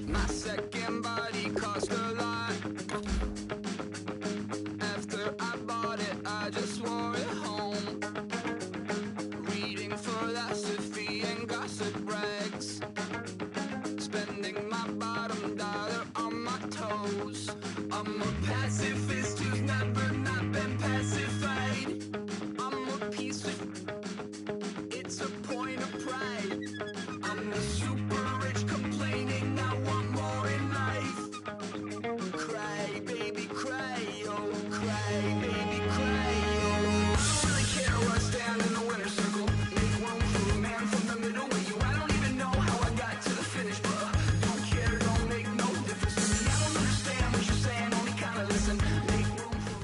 My second body cost a lot. After I bought it, I just wore it home. Reading philosophy and gossip rags. Spending my bottom dollar on my toes. I'm a pacifist who's never not been pacified. I'm a piece of... It's a point of pride. I'm the super rich complaining I want more in life. Cry, baby, cry, oh, cry, baby, cry, oh. Really care where I stand in the winner's circle. Make room for a man from the middle with you. I don't even know how I got to the finish, but don't care, don't make no difference to me. I don't understand what you're saying, only kinda listen. Make room for...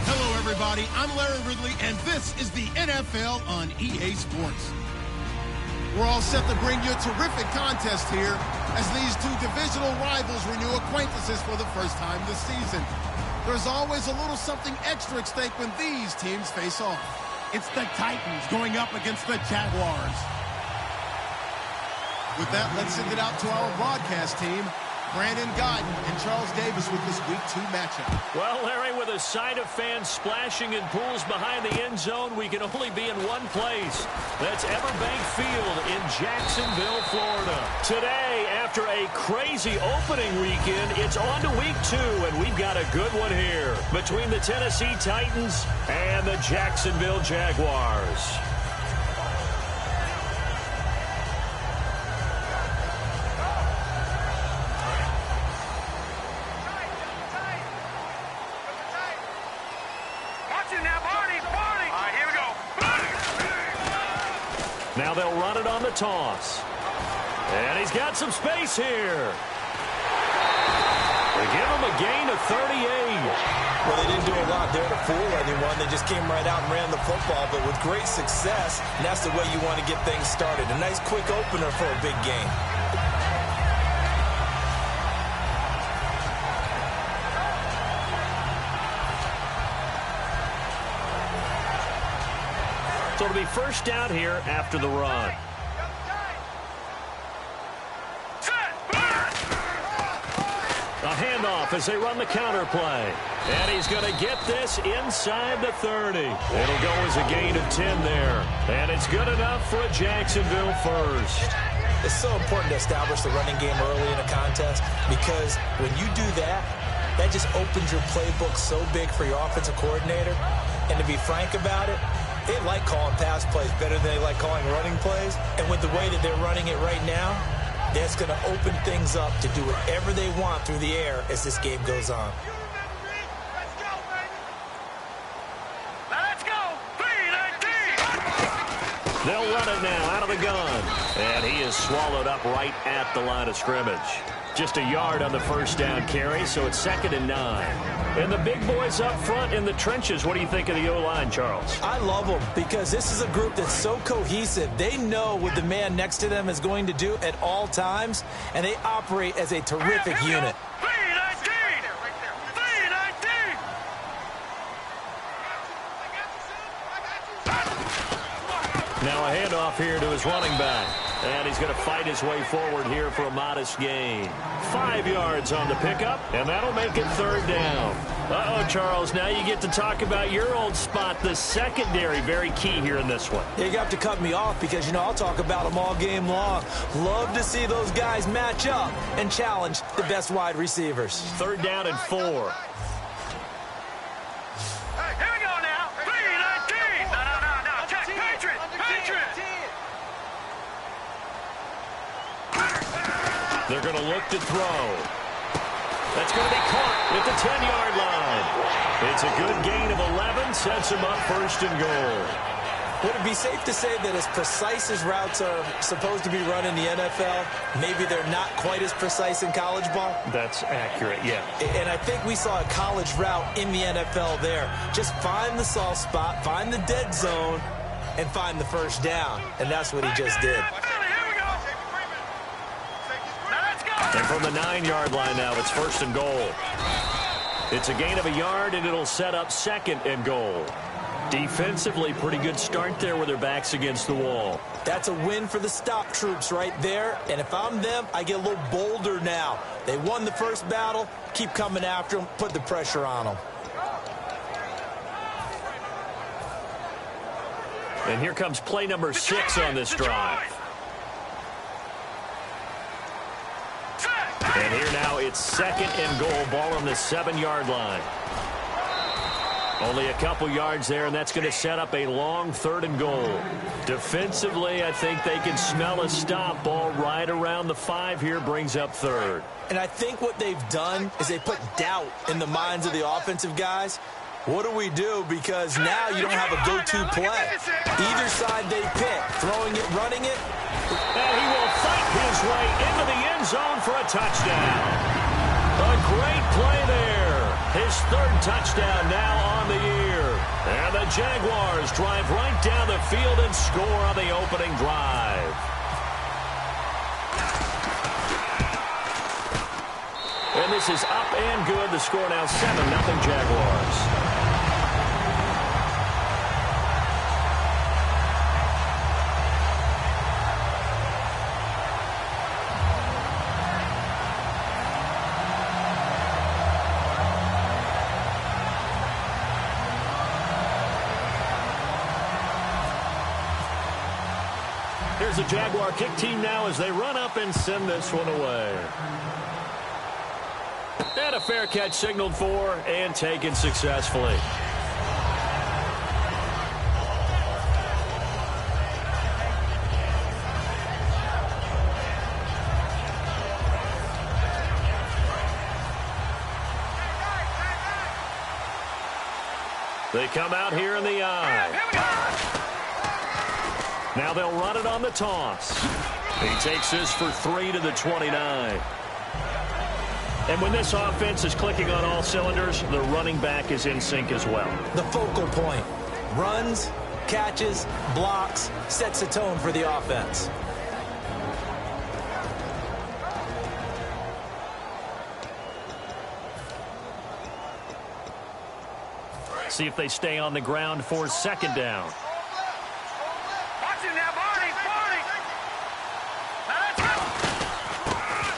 Hello, everybody. I'm Larry Ridley, and this is the NFL on EA Sports. We're all set to bring you a terrific contest here as these two divisional rivals renew acquaintances for the first time this season. There's always a little something extra at stake when these teams face off. It's the Titans going up against the Jaguars. With that, let's send it out to our broadcast team. Brandon Guyton and Charles Davis with this Week 2 matchup. Well, Larry, with a sight of fans splashing in pools behind the end zone, we can only be in one place. That's Everbank Field in Jacksonville, Florida. Today, after a crazy opening weekend, it's on to Week 2, and we've got a good one here between the Tennessee Titans and the Jacksonville Jaguars. Now they'll run it on the toss. And he's got some space here. They give him a gain of 38. Well, they didn't do a lot there to fool anyone. They just came right out and ran the football, but with great success, and that's the way you want to get things started. A nice quick opener for a big game. So it'll be first down here after the run. A handoff as they run the counter play. And he's going to get this inside the 30. It'll go as a gain of 10 there. And it's good enough for a Jacksonville first. It's so important to establish the running game early in a contest because when you do that, that just opens your playbook so big for your offensive coordinator. And to be frank about it, they like calling pass plays better than they like calling running plays. And with the way that they're running it right now, that's going to open things up to do whatever they want through the air as this game goes on. Let's go! 3-19! They'll run it now out of the gun. And he is swallowed up right at the line of scrimmage. Just a yard on the first down carry, so it's 2nd and 9. And the big boys up front in the trenches, what do you think of the O-line, Charles? I love them because this is a group that's so cohesive. They know what the man next to them is going to do at all times, and they operate as a terrific unit. 3-19! 3-19! Now a handoff here to his running back. And he's going to fight his way forward here for a modest gain. 5 yards on the pickup, and that'll make it 3rd down. Uh-oh, Charles, now you get to talk about your old spot, the secondary, very key here in this one. You have to cut me off because, you know, I'll talk about them all game long. Love to see those guys match up and challenge the best wide receivers. 3rd down and 4. They're going to look to throw. That's going to be caught at the 10-yard line. It's a good gain of 11, sets him up 1st and goal. Would it be safe to say that as precise as routes are supposed to be run in the NFL, maybe they're not quite as precise in college ball? That's accurate, yeah. And I think we saw a college route in the NFL there. Just find the soft spot, find the dead zone, and find the first down. And that's what he just did. And from the 9-yard line now, it's 1st and goal. It's a gain of a yard, and it'll set up 2nd and goal. Defensively, pretty good start there with their backs against the wall. That's a win for the stop troops right there. And if I'm them, I get a little bolder now. They won the first battle. Keep coming after them. Put the pressure on them. And here comes play number 6 on this drive. And here now it's 2nd and goal. Ball on the 7-yard line. Only a couple yards there, and that's going to set up a long 3rd and goal. Defensively, I think they can smell a stop. Ball right around the 5 here, brings up 3rd. And I think what they've done is they put doubt in the minds of the offensive guys. What do we do? Because now you don't have a go-to play. Either side they pick, throwing it, running it. And he will fight his way into the end zone for a touchdown. A great play there. His 3rd touchdown now on the year. And the Jaguars drive right down the field and score on the opening drive. And this is up and good. The score now 7-0 Jaguars. Here's the Jaguar kick team now as they run up and send this one away. And a fair catch signaled for and taken successfully. They come out here in the eye. Now they'll run it on the toss. He takes this for 3 to the 29. And when this offense is clicking on all cylinders, the running back is in sync as well. The focal point. Runs, catches, blocks, sets the tone for the offense. See if they stay on the ground for 2nd down.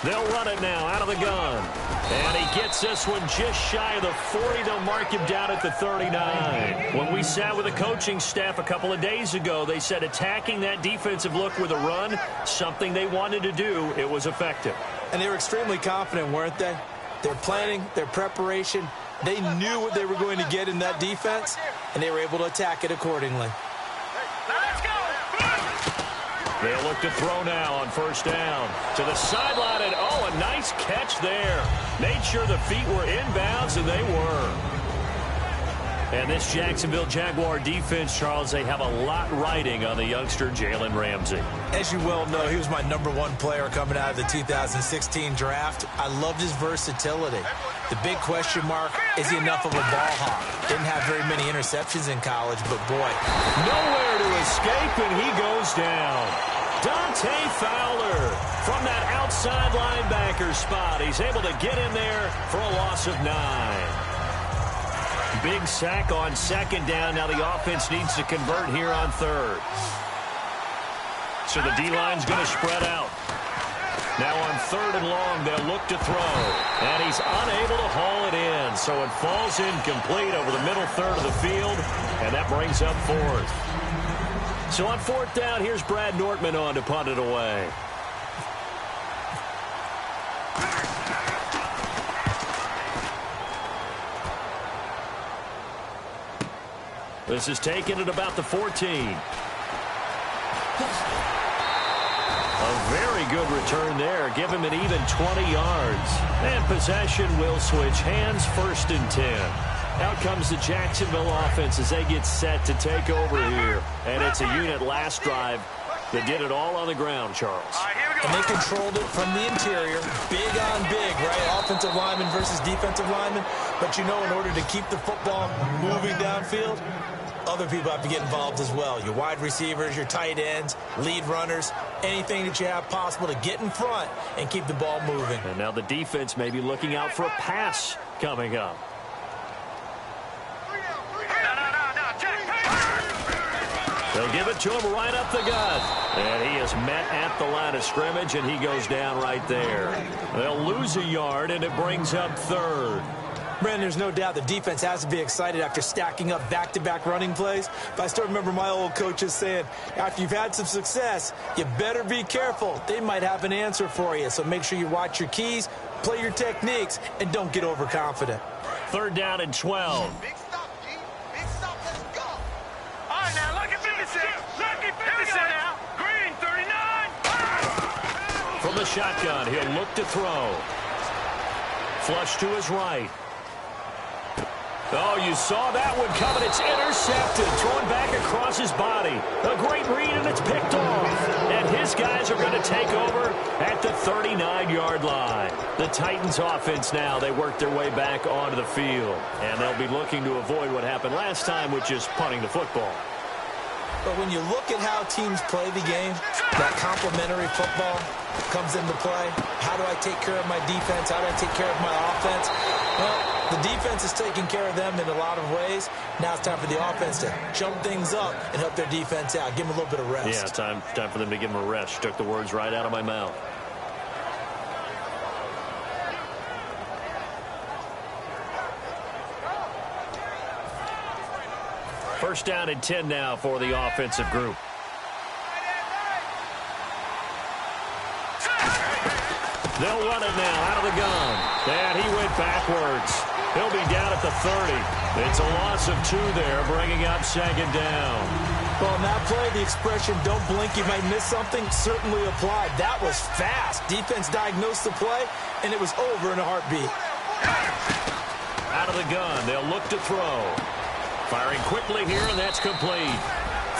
They'll run it now out of the gun. And he gets this one just shy of the 40. They'll mark him down at the 39. When we sat with the coaching staff a couple of days ago, they said attacking that defensive look with a run, something they wanted to do, it was effective. And they were extremely confident, weren't they? Their planning, their preparation, they knew what they were going to get in that defense, and they were able to attack it accordingly. They'll look to throw now on 1st down. To the sideline, and oh, a nice catch there. Made sure the feet were inbounds, and they were. And this Jacksonville Jaguar defense, Charles, they have a lot riding on the youngster Jalen Ramsey. As you well know, he was my #1 player coming out of the 2016 draft. I loved his versatility. The big question mark, is he enough of a ball hawk? Didn't have very many interceptions in college, but boy. Nowhere to escape, and he goes down. Dante Fowler from that outside linebacker spot. He's able to get in there for a loss of 9. Big sack on 2nd down. Now the offense needs to convert here on 3rd. So the D-line's going to spread out. Now on 3rd and long, they'll look to throw. And he's unable to haul it in. So it falls incomplete over the middle 3rd of the field. And that brings up 4th. So on 4th down, here's Brad Nortman on to punt it away. This is taken at about the 14. A very good return there. Give him an even 20 yards. And possession will switch hands, 1st and 10. Out comes the Jacksonville offense as they get set to take over here. And it's a unit last drive that did it all on the ground, Charles. And they controlled it from the interior. Big on big, right? Offensive lineman versus defensive lineman. But you know, in order to keep the football moving downfield, other people have to get involved as well. Your wide receivers, your tight ends, lead runners, anything that you have possible to get in front and keep the ball moving. And now the defense may be looking out for a pass coming up. They'll give it to him right up the gut. And he is met at the line of scrimmage, and he goes down right there. They'll lose a yard, and it brings up third. Brandon, there's no doubt the defense has to be excited after stacking up back-to-back running plays. But I still remember my old coaches saying, after you've had some success, you better be careful. They might have an answer for you. So make sure you watch your keys, play your techniques, and don't get overconfident. Third down and 12. Big stop, G. Big stop. Let's go. All right, now, lucky 56. Lucky 56 now. Green, 39. From the shotgun, he'll look to throw. Flush to his right. Oh, you saw that one coming. It's intercepted. Thrown back across his body. A great read, and it's picked off. And his guys are going to take over at the 39-yard line. The Titans offense now, they work their way back onto the field. And they'll be looking to avoid what happened last time, which is punting the football. But when you look at how teams play the game, that complementary football comes into play. How do I take care of my defense? How do I take care of my offense? Well, the defense is taking care of them in a lot of ways. Now it's time for the offense to jump things up and help their defense out. Give them a little bit of rest. Yeah, time for them to give them a rest. Took the words right out of my mouth. First down and 10 now for the offensive group. They'll run it now out of the gun. And he went backwards. He'll be down at the 30. It's a loss of 2 there, bringing up second down. Well, on that play, the expression, don't blink, you might miss something, certainly applied. That was fast. Defense diagnosed the play, and it was over in a heartbeat. Out of the gun, they'll look to throw. Firing quickly here, and that's complete.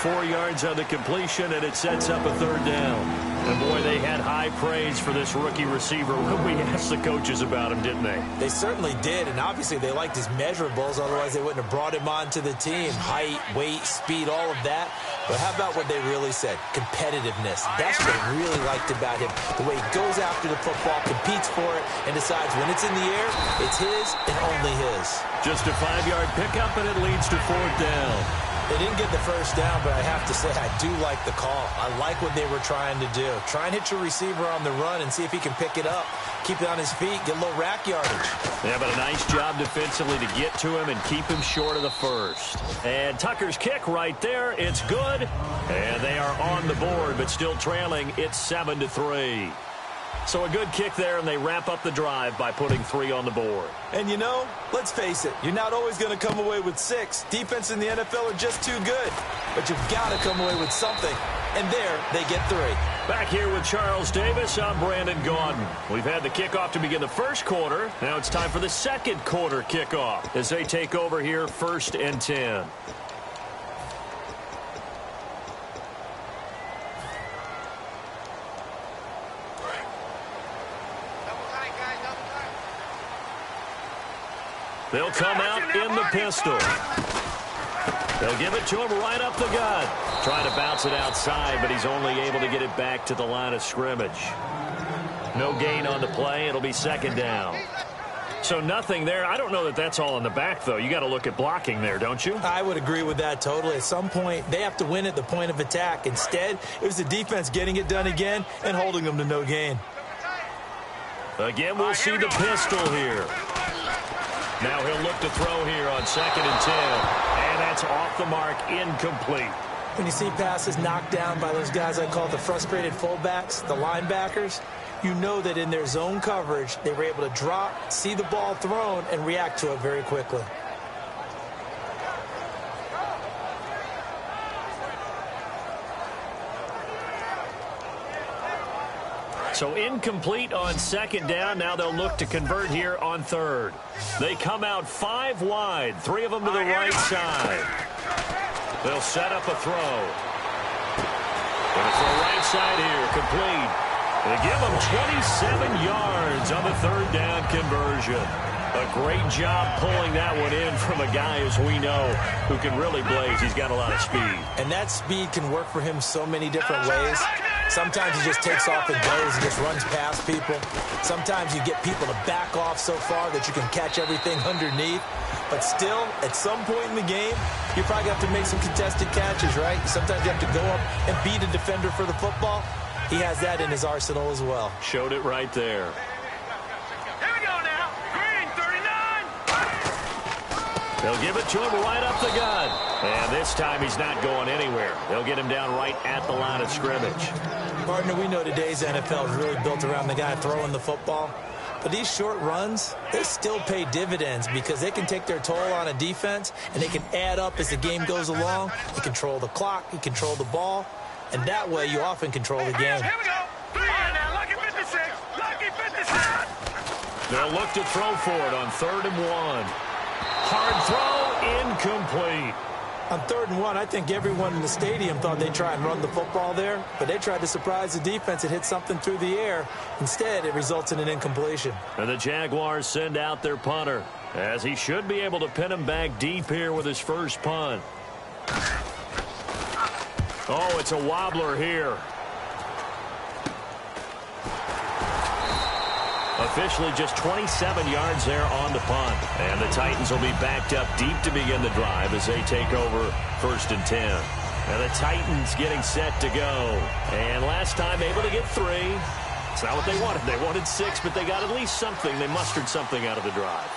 4 yards on the completion, and it sets up a third down. And, boy, they had high praise for this rookie receiver when we asked the coaches about him, didn't they? They certainly did, and obviously they liked his measurables. Otherwise, they wouldn't have brought him onto the team. Height, weight, speed, all of that. But how about what they really said? Competitiveness. That's what they really liked about him. The way he goes after the football, competes for it, and decides when it's in the air, it's his and only his. Just a 5-yard pickup, and it leads to fourth down. They didn't get the first down, but I have to say I do like the call. I like what they were trying to do. Try and hit your receiver on the run and see if he can pick it up. Keep it on his feet, get a little rack yardage. Yeah, but a nice job defensively to get to him and keep him short of the first. And Tucker's kick right there. It's good. And they are on the board, but still trailing. It's 7-3. So a good kick there, and they wrap up the drive by putting 3 on the board. And, you know, let's face it, you're not always going to come away with 6. Defense in the NFL are just too good. But you've got to come away with something. And there, they get 3. Back here with Charles Davis, I'm Brandon Gaudin. We've had the kickoff to begin the first quarter. Now it's time for the second quarter kickoff as they take over here, 1st and 10. They'll come out in the pistol. They'll give it to him right up the gut. Trying to bounce it outside, but he's only able to get it back to the line of scrimmage. No gain on the play. It'll be second down. So nothing there. I don't know that that's all in the back, though. You got to look at blocking there, don't you? I would agree with that totally. At some point, they have to win at the point of attack. Instead, it was the defense getting it done again and holding them to no gain. Again, we'll see the pistol here. Now he'll look to throw here on 2nd and 10. And that's off the mark, incomplete. When you see passes knocked down by those guys I call the frustrated fullbacks, the linebackers, you know that in their zone coverage, they were able to drop, see the ball thrown, and react to it very quickly. So incomplete on 2nd down. Now they'll look to convert here on 3rd. They come out 5 wide, 3 of them to the right side. They'll set up a throw. Going to throw right side here, complete. They give them 27 yards on the 3rd down conversion. A great job pulling that one in from a guy, as we know, who can really blaze. He's got a lot of speed. And that speed can work for him so many different ways. Sometimes he just takes off and goes and just runs past people. Sometimes you get people to back off so far that you can catch everything underneath. But still, at some point in the game, you probably have to make some contested catches, right? Sometimes you have to go up and beat a defender for the football. He has that in his arsenal as well. Showed it right there. Here we go now. Green, 39. They'll give it to him right up the gut. And this time he's not going anywhere. They'll get him down right at the line of scrimmage. Partner, we know today's NFL is really built around the guy throwing the football. But these short runs, they still pay dividends because they can take their toll on a defense and they can add up as the game goes along. You control the clock, you control the ball, and that way you often control the game. Here we go. All right, now, lucky 56. Lucky 56. They'll look to throw for it on 3rd and 1. Hard throw, incomplete. On 3rd and 1, I think everyone in the stadium thought they'd try and run the football there, but they tried to surprise the defense and hit something through the air. Instead, it results in an incompletion. And the Jaguars send out their punter, as he should be able to pin him back deep here with his first punt. Oh, it's a wobbler here. Officially just 27 yards there on the punt. And the Titans will be backed up deep to begin the drive as they take over 1st and 10. And the Titans getting set to go. And last time able to get 3. It's not what they wanted. They wanted 6, but they got at least something. They mustered something out of the drive.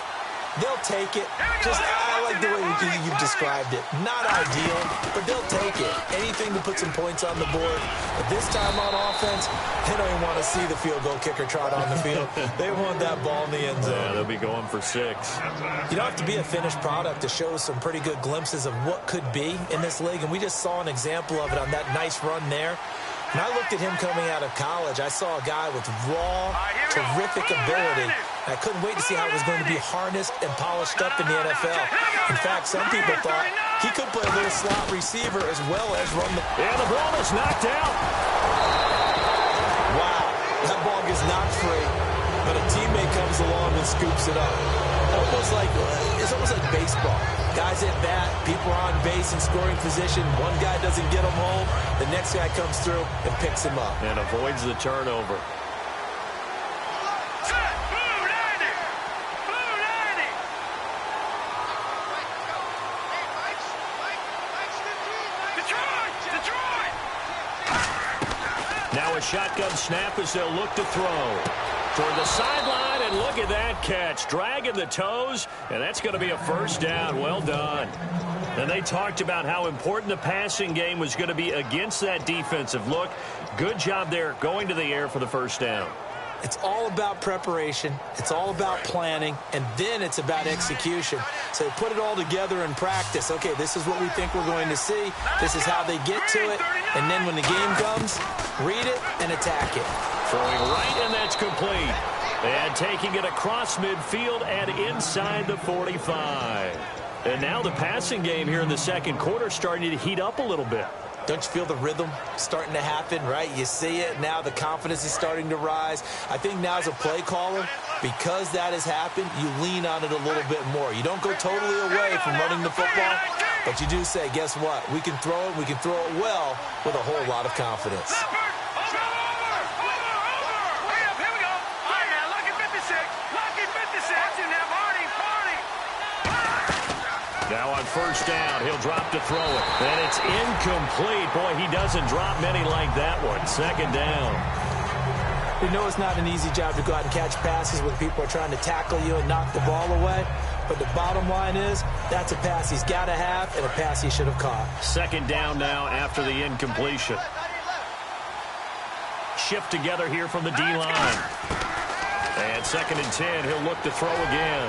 They'll take it. Just, I like the way you've described it. Not ideal, but they'll take it. Anything to put some points on the board. But this time on offense, they don't even want to see the field goal kicker trot on the field. They want that ball in the end zone. Yeah, they'll be going for 6. You don't have to be a finished product to show some pretty good glimpses of what could be in this league, and we just saw an example of it on that nice run there. When I looked at him coming out of college, I saw a guy with raw, terrific ability. I couldn't wait to see how it was going to be harnessed and polished up in the NFL. In fact, some people thought he could play a little slot receiver as well as run the... And the ball is knocked out. Wow, that ball gets knocked free, but a teammate comes along and scoops it up. It's almost like baseball. Guys at bat, people are on base in scoring position. One guy doesn't get him home. The next guy comes through and picks him up. And avoids the turnover. Now a shotgun snap as they'll look to throw. Toward the sideline, and look at that catch. Dragging the toes, and that's going to be a first down. Well done. And they talked about how important the passing game was going to be against that defensive look. Good job there going to the air for the first down. It's all about preparation. It's all about planning, and then it's about execution. So they put it all together in practice. Okay, this is what we think we're going to see. This is how they get to it. And then when the game comes, read it and attack it. Throwing right, and that's complete. And taking it across midfield and inside the 45. And now the passing game here in the second quarter starting to heat up a little bit. Don't you feel the rhythm starting to happen, right? You see it. Now the confidence is starting to rise. I think now as a play caller, because that has happened, you lean on it a little bit more. You don't go totally away from running the football, but you do say, guess what? We can throw it. We can throw it well with a whole lot of confidence. Now on first down, he'll drop to throw it. And it's incomplete. Boy, he doesn't drop many like that one. Second down. We know it's not an easy job to go out and catch passes when people are trying to tackle you and knock the ball away. But the bottom line is, that's a pass he's got to have and a pass he should have caught. Second down now after the incompletion. Shift together here from the D-line. And 2nd and 10, he'll look to throw again.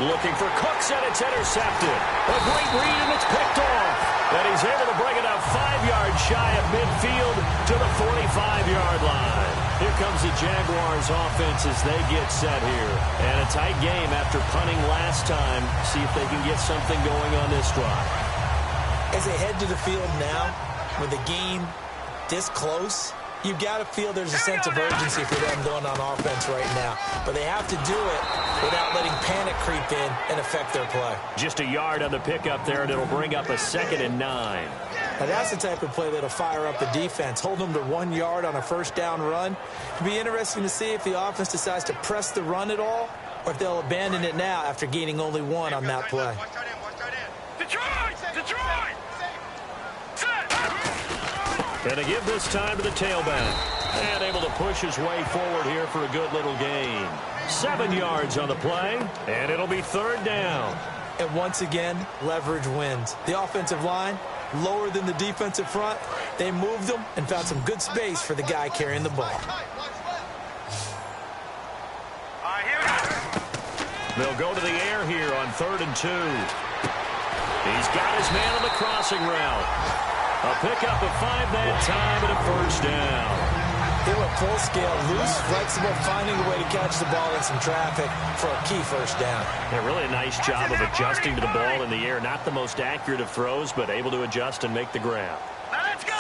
Looking for Cooks, and it's intercepted. A great read, and it's picked off. And he's able to bring it up 5 yards shy of midfield to the 45-yard line. Here comes the Jaguars offense as they get set here. And a tight game after punting last time. See if they can get something going on this drive. As they head to the field now, with the game this close, you've got to feel there's a sense of urgency for them going on offense right now. But they have to do it without letting panic creep in and affect their play. Just a yard on the pickup there, and it'll bring up a 2nd and 9. Now that's the type of play that'll fire up the defense. Hold them to 1 yard on a first down run. It'll be interesting to see if the offense decides to press the run at all or if they'll abandon it now after gaining only one on that play. Detroit! Detroit! And to give this time to the tailback. And able to push his way forward here for a good little gain. 7 yards on the play, and it'll be 3rd down. And once again, leverage wins. The offensive line, lower than the defensive front, they moved them and found some good space for the guy carrying the ball. They'll go to the air here on 3rd and 2. He's got his man on the crossing route. A pickup of 5 that time and a 1st down. They went full scale, loose, flexible, finding a way to catch the ball in some traffic for a key 1st down. Yeah, really a nice job of adjusting to the ball in the air. Not the most accurate of throws, but able to adjust and make the grab. Let's go!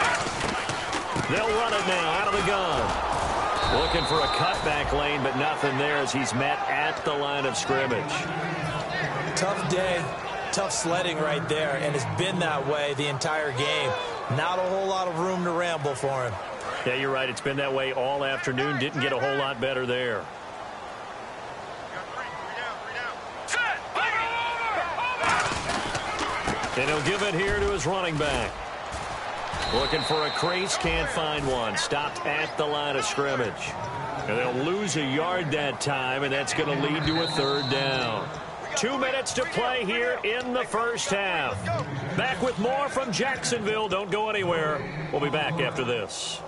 They'll run it now out of the gun. Looking for a cutback lane, but nothing there as he's met at the line of scrimmage. Tough day, tough sledding right there, and it's been that way the entire game. Not a whole lot of room to ramble for him. Yeah, you're right. It's been that way all afternoon. Didn't get a whole lot better there. Set! Over! And he'll give it here to his running back. Looking for a crease, can't find one. Stopped at the line of scrimmage. And they'll lose a yard that time, and that's going to lead to a 3rd down. 2 minutes to play here in the 1st half. Back with more from Jacksonville. Don't go anywhere. We'll be back after this.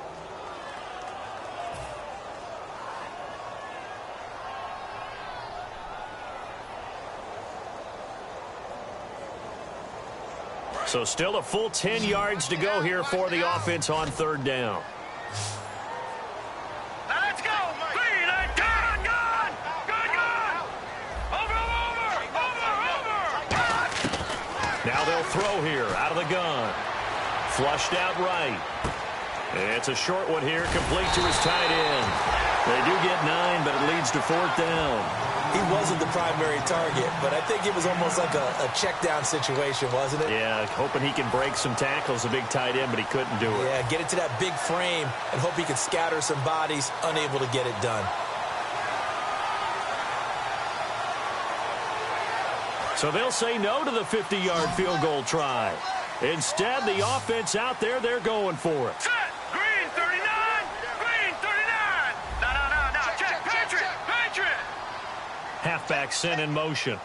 So still a full 10 yards to go here for the offense on 3rd down. Let's go! Green, gun! Gun! Gun, gun! Over! Now they'll throw here out of the gun. Flushed out right. It's a short one here, complete to his tight end. They do get 9, but it leads to 4th down. He wasn't the primary target, but I think it was almost like a check down situation, wasn't it? Yeah, hoping he can break some tackles, a big tight end, but he couldn't do it. Yeah, get it to that big frame and hope he can scatter some bodies, unable to get it done. So they'll say no to the 50-yard field goal try. Instead, the offense out there, they're going for it. Set! Green, 39! Green, 39! No. Check! Patriot! Patriot! Halfback sent in motion.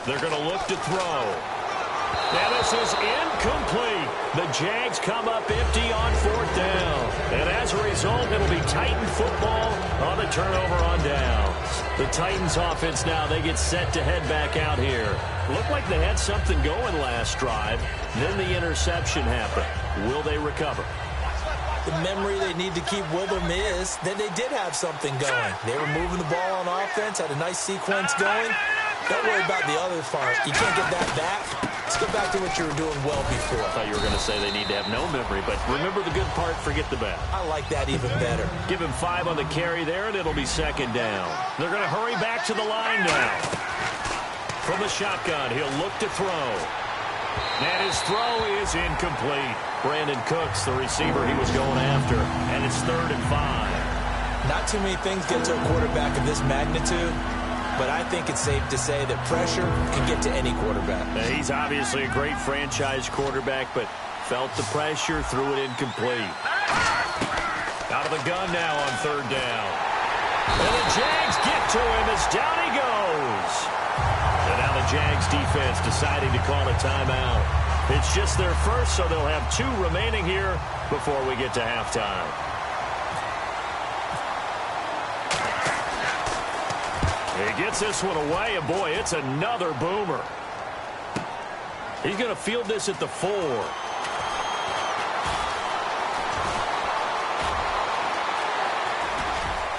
They're going to look to throw. And this is incomplete. The Jags come up empty on 4th down. And as a result, it'll be Titan football on the turnover on downs. The Titans offense now, they get set to head back out here. Looked like they had something going last drive. Then the interception happened. Will they recover? The memory they need to keep with them is that they did have something going. They were moving the ball on offense, had a nice sequence going. Don't worry about the other part. You can't get that back. Let's go back to what you were doing well before. I thought you were going to say they need to have no memory, but remember the good part, forget the bad. I like that even better. Give him 5 on the carry there, and it'll be 2nd down. They're going to hurry back to the line now. From the shotgun, he'll look to throw. And his throw is incomplete. Brandon Cooks, the receiver he was going after, and it's 3rd and 5. Not too many things get to a quarterback of this magnitude, but I think it's safe to say that pressure can get to any quarterback. Now, he's obviously a great franchise quarterback, but felt the pressure, threw it incomplete. Out of the gun now on 3rd down. And the Jags get to him as down he goes. And now the Jags defense deciding to call a timeout. It's just their first, so they'll have 2 remaining here before we get to halftime. He gets this one away, and boy, it's another boomer. He's going to field this at the 4.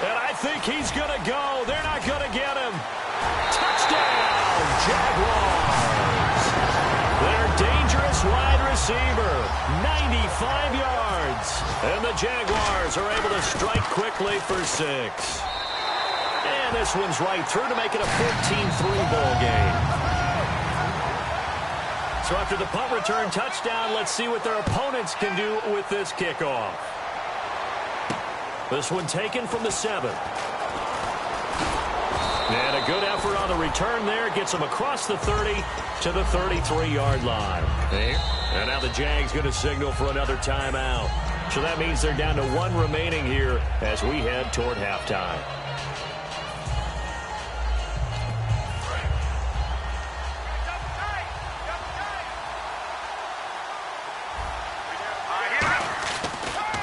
And I think he's going to go. They're not going to get him. Touchdown, Jaguars. Their dangerous wide receiver, 95 yards. And the Jaguars are able to strike quickly for 6. And this one's right through to make it a 14-3 ball game. So after the punt return touchdown, let's see what their opponents can do with this kickoff. This one taken from the 7. And a good effort on the return there. Gets him across the 30 to the 33-yard line. And now the Jags going to signal for another timeout. So that means they're down to 1 remaining here as we head toward halftime.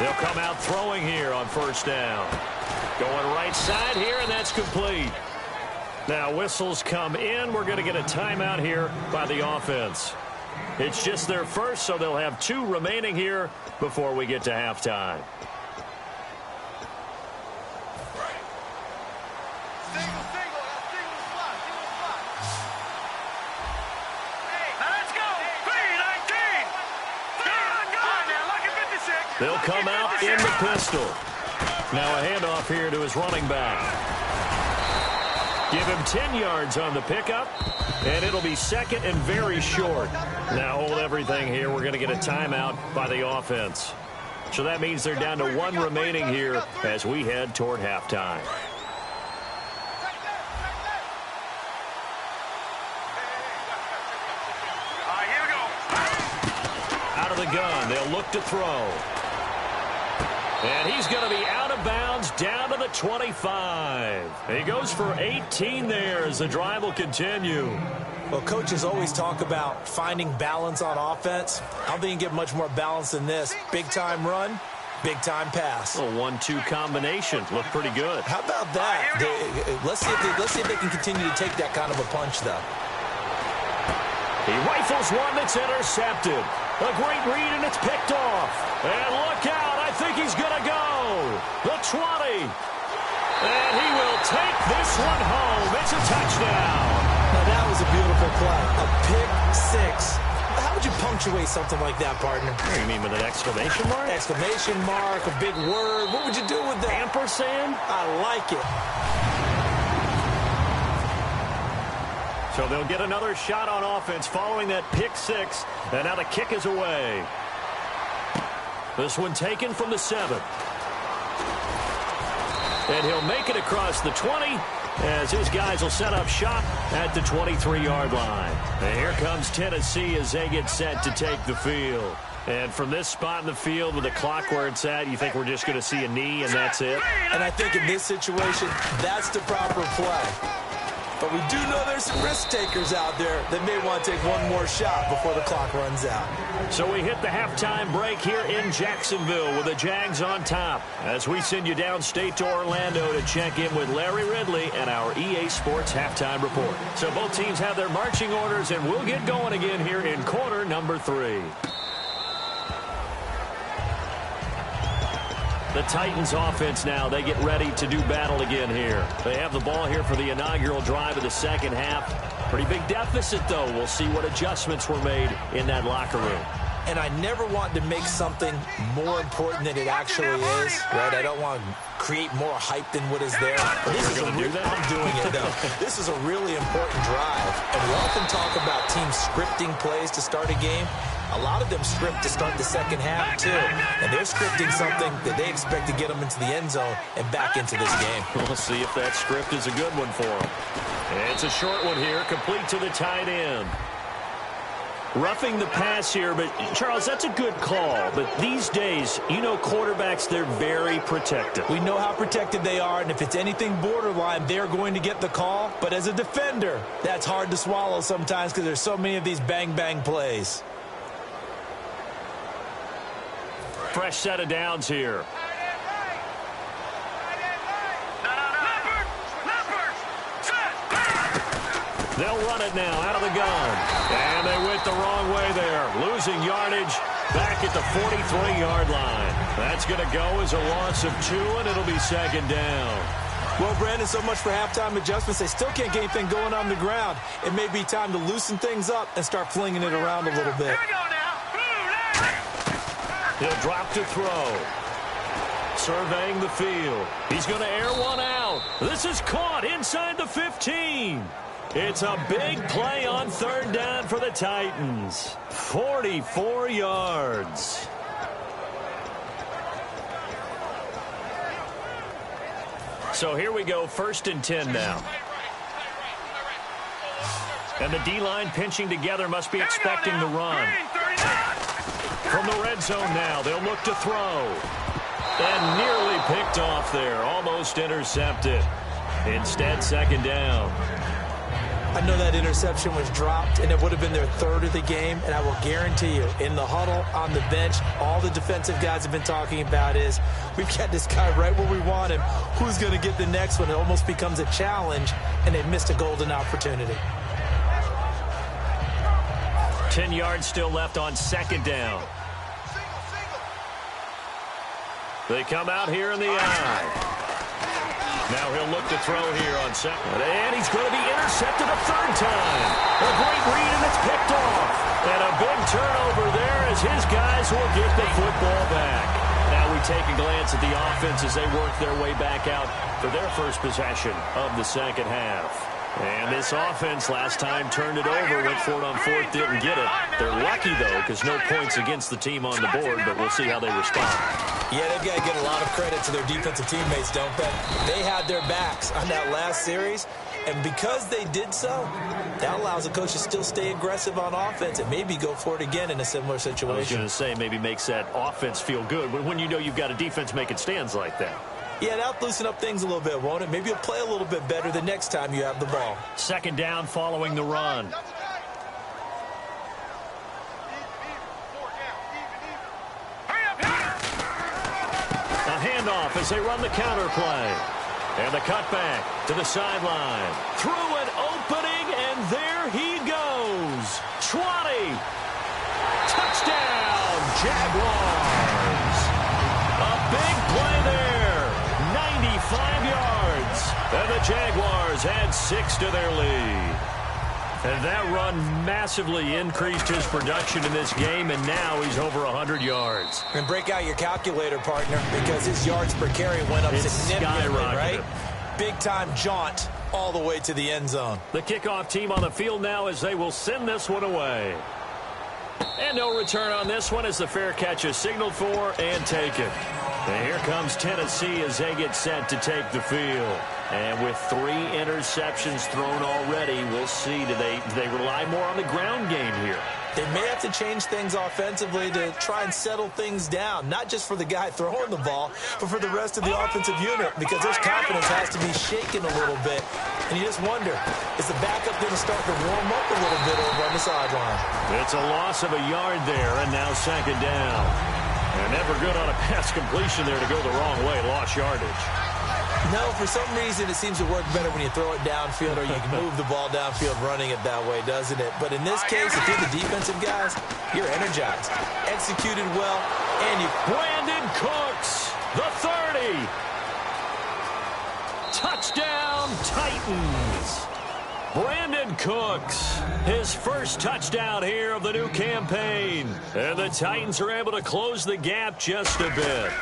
They'll come out throwing here on first down. Going right side here, and that's complete. Now whistles come in. We're going to get a timeout here by the offense. It's just their first, so they'll have 2 remaining here before we get to halftime. They'll come out in the pistol. Now a handoff here to his running back. Give him 10 yards on the pickup, and it'll be second and very short. Now hold everything here. We're going to get a timeout by the offense. So that means they're down to 1 remaining here as we head toward halftime. Out of the gun, they'll look to throw. And he's going to be out of bounds down to the 25. He goes for 18 there as the drive will continue. Well, coaches always talk about finding balance on offense. I don't think you can get much more balance than this. Big-time run, big-time pass. A 1-2 combination. Looked pretty good. How about that? Let's see if they can continue to take that kind of a punch, though. He rifles one that's intercepted. A great read, and it's picked off. And look out. I think he's going to go. The 20. And he will take this one home. It's a touchdown. Now, that was a beautiful play. A pick 6. How would you punctuate something like that, partner? What do you mean, with an exclamation mark? Exclamation mark, a big word. What would you do with that? Ampersand? I like it. So they'll get another shot on offense following that pick 6. And now the kick is away. This one taken from the 7. And he'll make it across the 20 as his guys will set up shop at the 23-yard line. And here comes Tennessee as they get set to take the field. And from this spot in the field with the clock where it's at, you think we're just going to see a knee and that's it? And I think in this situation, that's the proper play. But we do know there's some risk takers out there that may want to take one more shot before the clock runs out. So we hit the halftime break here in Jacksonville with the Jags on top as we send you downstate to Orlando to check in with Larry Ridley and our EA Sports halftime report. So both teams have their marching orders, and we'll get going again here in quarter number 3. The Titans offense now, they get ready to do battle again here. They have the ball here for the inaugural drive of the second half. Pretty big deficit, though. We'll see what adjustments were made in that locker room. And I never want to make something more important than it actually is, right? I don't want to create more hype than what is there. This is I'm doing it, though. This is a really important drive. And we often talk about teams scripting plays to start a game. A lot of them script to start the second half, too. And they're scripting something that they expect to get them into the end zone and back into this game. We'll see if that script is a good one for them. It's a short one here, complete to the tight end. Roughing the pass here, but, Charles, that's a good call. But these days, you know quarterbacks, they're very protective. We know how protected they are, and if it's anything borderline, they're going to get the call. But as a defender, that's hard to swallow sometimes because there's so many of these bang-bang plays. Fresh set of downs here. They'll run it now out of the gun. And they went the wrong way there. Losing yardage back at the 43-yard line. That's going to go as a loss of 2, and it'll be second down. Well, Brandon, so much for halftime adjustments. They still can't get anything going on the ground. It may be time to loosen things up and start flinging it around a little bit. He'll drop to throw. Surveying the field. He's going to air one out. This is caught inside the 15. It's a big play on third down for the Titans. 44 yards. So here we go, 1st and 10 now. And the D-line pinching together must be expecting the run. From the red zone now, they'll look to throw. And nearly picked off there, almost intercepted. Instead, 2nd down. I know that interception was dropped, and it would have been their 3rd of the game, and I will guarantee you, in the huddle, on the bench, all the defensive guys have been talking about is, we've got this guy right where we want him. Who's going to get the next one? It almost becomes a challenge, and they've missed a golden opportunity. 10 yards still left on 2nd down. They come out here in the eye. Now he'll look to throw here on 2nd. And he's going to be intercepted a 3rd time. A great read, and it's picked off. And a big turnover there as his guys will get the football back. Now we take a glance at the offense as they work their way back out for their first possession of the 2nd half. And this offense last time turned it over, went for it on 4th, didn't get it. They're lucky, though, because no points against the team on the board, but we'll see how they respond. Yeah, they've got to give a lot of credit to their defensive teammates, don't they? They had their backs on that last series, and because they did so, that allows the coach to still stay aggressive on offense and maybe go for it again in a similar situation. I was going to say, maybe makes that offense feel good when you know you've got a defense making stands like that. Yeah, that'll loosen up things a little bit, won't it? Maybe you'll play a little bit better the next time you have the ball. 2nd down following the run. A handoff as they run the counter play. And the cutback to the sideline. Through an opening, and there he goes. 20. Touchdown, Jaguars. A big play there. 95 yards. And the Jaguars add 6 to their lead. And that run massively increased his production in this game, and now he's over 100 yards. And break out your calculator, partner, because his yards per carry went up significantly, right? Big-time jaunt all the way to the end zone. The kickoff team on the field now as they will send this one away. And no return on this one as the fair catch is signaled for and taken. And here comes Tennessee as they get set to take the field. And with 3 interceptions thrown already, we'll see, do they rely more on the ground game here? They may have to change things offensively to try and settle things down, not just for the guy throwing the ball, but for the rest of the offensive unit, because his confidence has to be shaken a little bit. And you just wonder, is the backup going to start to warm up a little bit over on the sideline? It's a loss of a yard there, and now 2nd down. And never good on a pass completion there to go the wrong way, lost yardage. No, for some reason it seems to work better when you throw it downfield or you can move the ball downfield running it that way, doesn't it? But in this case, if you're the defensive guys, you're energized. Executed well, and you... Brandon Cooks, the 30. Touchdown, Titans. Brandon Cooks, his first touchdown here of the new campaign. And the Titans are able to close the gap just a bit.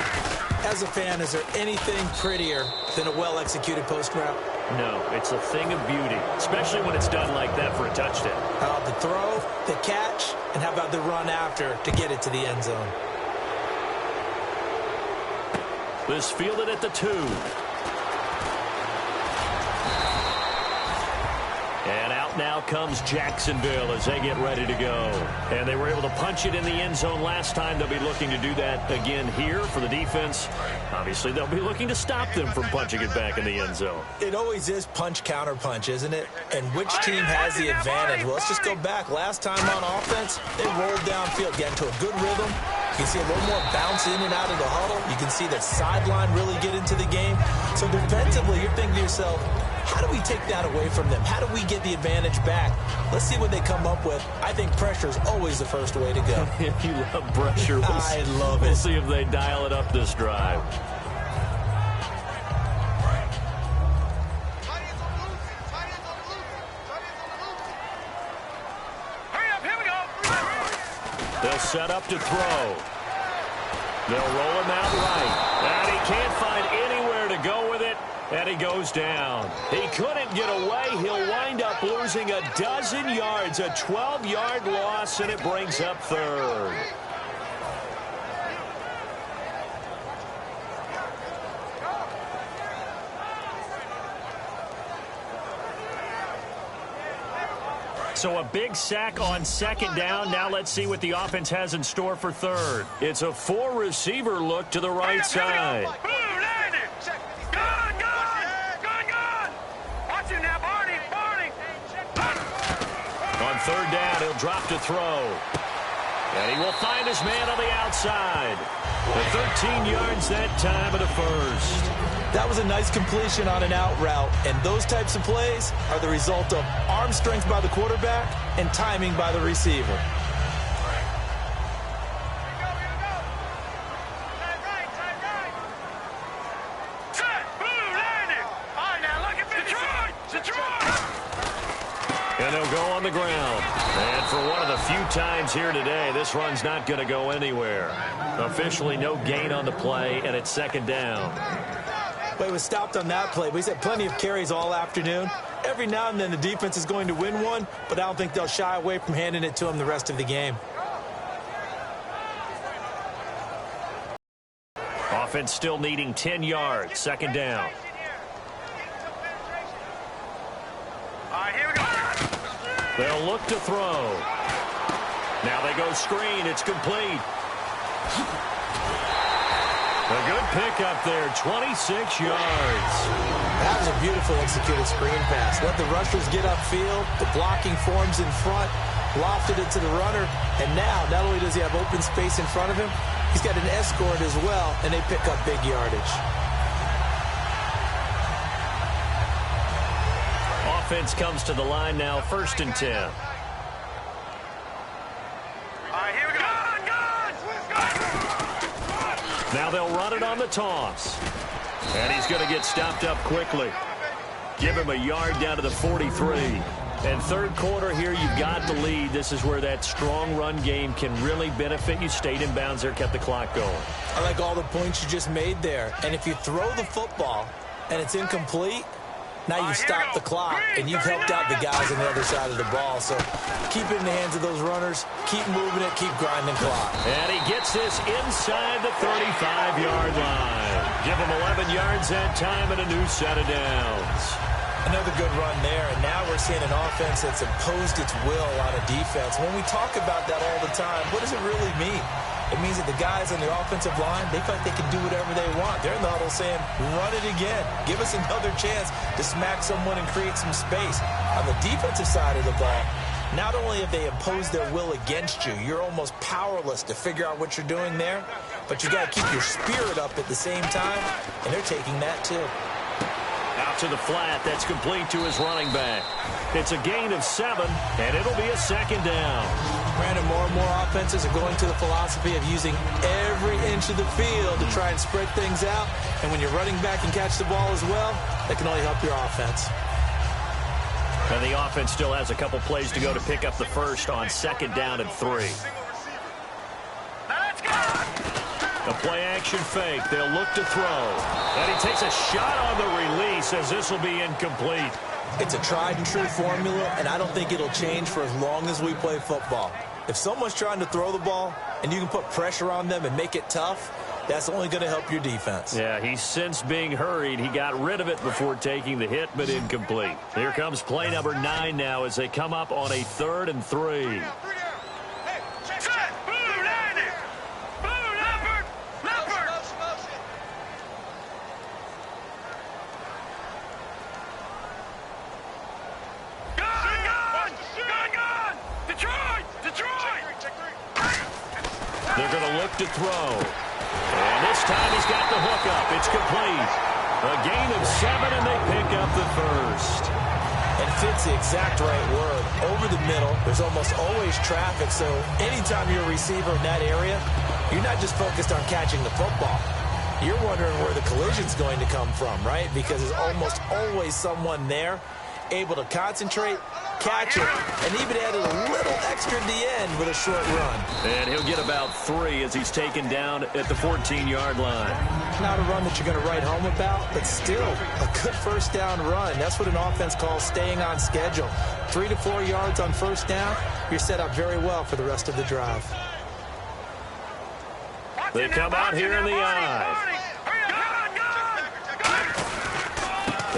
As a fan, is there anything prettier than a well-executed post route? No, it's a thing of beauty, especially when it's done like that for a touchdown. How about the throw, the catch, and how about the run after to get it to the end zone? This fielded at the 2. And out now comes Jacksonville as they get ready to go. And they were able to punch it in the end zone last time. They'll be looking to do that again here for the defense. Obviously, they'll be looking to stop them from punching it back in the end zone. It always is punch, counter punch, isn't it? And which team has the advantage? Well, let's just go back. Last time on offense, they rolled downfield, get into a good rhythm. You can see a little more bounce in and out of the huddle. You can see the sideline really get into the game. So defensively, you're thinking to yourself, how do we take that away from them? How do we get the advantage back? Let's see what they come up with. I think pressure is always the first way to go. You love pressure. I love it. We'll see if they dial it up this drive. They'll set up to throw. They'll roll him out right. And he can't find anywhere to go with it. And he goes down. He couldn't get away. He'll wind up losing a dozen yards, a 12-yard loss, and it brings up 3rd. So a big sack on second down. Now let's see what the offense has in store for third. It's a four-receiver look to the right side. On third down, he'll drop to throw. And he will find his man on the outside. The 13 yards that time of the first. That was a nice completion on an out route, and those types of plays are the result of arm strength by the quarterback and timing by the receiver. And they'll go on the ground. And for one of the few times here today, this run's not going to go anywhere. Officially no gain on the play, and it's second down. Well, he was stopped on that play, but he's had plenty of carries all afternoon. Every now and then the defense is going to win one, but I don't think they'll shy away from handing it to him the rest of the game. Offense still needing 10 yards. Second down. They'll look to throw. Now they go screen. It's complete. A good pickup there, 26 yards. That was a beautiful executed screen pass. Let the rushers get upfield. The blocking forms in front. Lofted it to the runner. And now, not only does he have open space in front of him, he's got an escort as well, and they pick up big yardage. Offense comes to the line now, 1st and 10. All right, here we go. Now they'll run it on the toss. And he's going to get stopped up quickly. Give him a yard down to the 43. And third quarter here, you've got the lead. This is where that strong run game can really benefit you. Stayed in bounds there, kept the clock going. I like all the points you just made there. And if you throw the football and it's incomplete, now you've stopped the clock, and you've helped out the guys on the other side of the ball. So keep it in the hands of those runners. Keep moving it. Keep grinding clock. And he gets this inside the 35-yard line. Give him 11 yards that time and a new set of downs. Another good run there, and now we're seeing an offense that's imposed its will on a defense. When we talk about that all the time, what does it really mean? It means that the guys on the offensive line, they feel like they can do whatever they want. They're in the huddle saying, run it again. Give us another chance to smack someone and create some space. On the defensive side of the ball, not only have they imposed their will against you, you're almost powerless to figure out what you're doing there, but you got to keep your spirit up at the same time, and they're taking that too. Out to the flat. That's complete to his running back. It's a gain of 7, and it'll be a second down. Brandon, more and more offenses are going to the philosophy of using every inch of the field to try and spread things out. And when you're running back and catch the ball as well, that can only help your offense. And the offense still has a couple plays to go to pick up the first on second down and 3. A play-action fake. They'll look to throw. And he takes a shot on the release as this will be incomplete. It's a tried-and-true formula, and I don't think it'll change for as long as we play football. If someone's trying to throw the ball and you can put pressure on them and make it tough, that's only going to help your defense. Yeah, he's since being hurried. He got rid of it before taking the hit, but incomplete. Here comes play number 9 now as they come up on a 3rd and 3. They're going to look to throw. And this time he's got the hook up. It's complete. A gain of 7, and they pick up the first. And fits the exact right word. Over the middle, there's almost always traffic, so anytime you're a receiver in that area, you're not just focused on catching the football. You're wondering where the collision's going to come from, right? Because there's almost always someone there able to concentrate, catch it, and even added a little extra at the end with a short run. And he'll get about 3 as he's taken down at the 14-yard line. Not a run that you're going to write home about, but still a good first down run. That's what an offense calls staying on schedule. 3 to 4 yards on first down, you're set up very well for the rest of the drive. They come out here in the eye.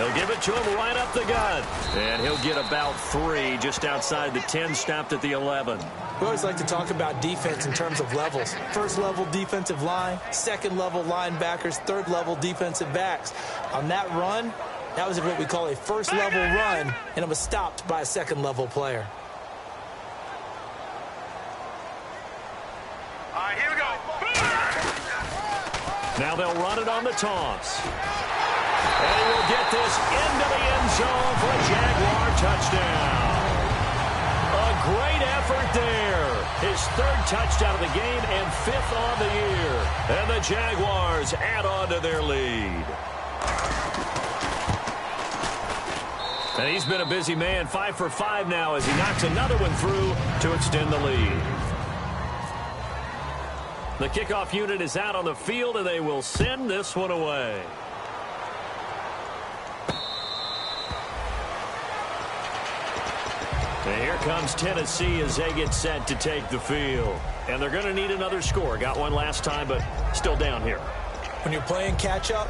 They'll give it to him right up the gut. And he'll get about 3 just outside the 10, stopped at the 11. We always like to talk about defense in terms of levels. First level defensive line, second level linebackers, third level defensive backs. On that run, that was what we call a first level run, and it was stopped by a second level player. All right, here we go. Now they'll run it on the toss. And he will get this into the end zone for a Jaguar touchdown. A great effort there. His 3rd touchdown of the game and 5th on the year. And the Jaguars add on to their lead. And he's been a busy man, 5 for 5 now as he knocks another one through to extend the lead. The kickoff unit is out on the field, and they will send this one away. And here comes Tennessee as they get set to take the field. And they're going to need another score. Got one last time, but still down here. When you're playing catch-up,